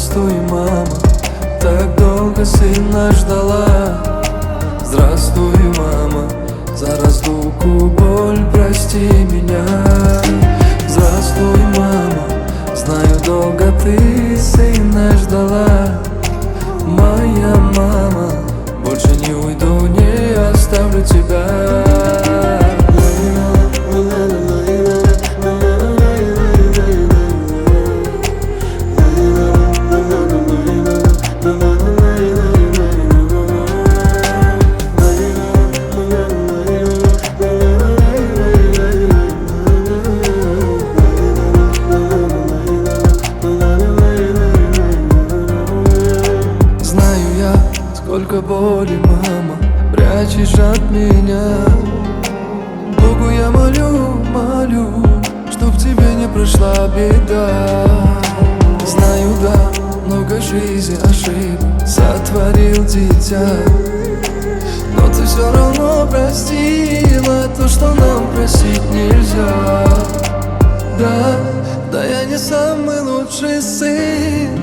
Здравствуй, мама, так долго сына ждала. Здравствуй, мама, за разлуку боль прости меня. Здравствуй, мама, знаю, долго ты сына ждала. Моя мама, больше не уйду, не оставлю тебя. Сколько боли, мама, прячешь от меня. Богу я молю, молю, чтоб тебе не пришла беда. Знаю, да, много жизни ошибок сотворил дитя, но ты все равно простила то, что нам простить нельзя. Да, я не самый лучший сын.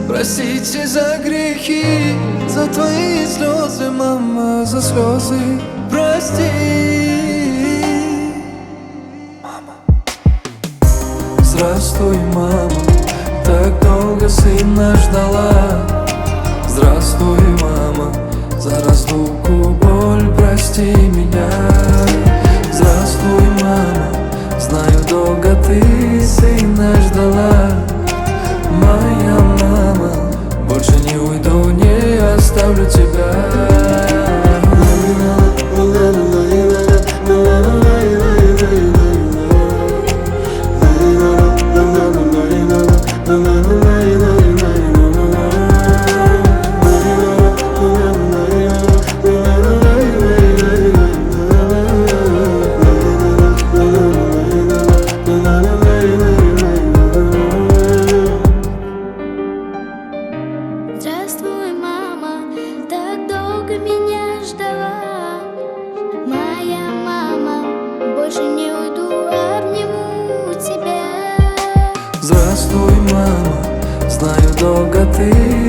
Простите за грехи, за твои слезы, мама, за слезы. Прости, мама. Здравствуй, мама, так долго сына ждала. Здравствуй, мама, за разлуку боль прости меня. Здравствуй, мама, знаю, долго ты сына ждала. Моя мама, больше не уйду, не оставлю тебя. Здравствуй, мама, так долго меня ждала. Моя мама, больше не уйду, обниму тебя. Здравствуй, мама, знаю, долго ты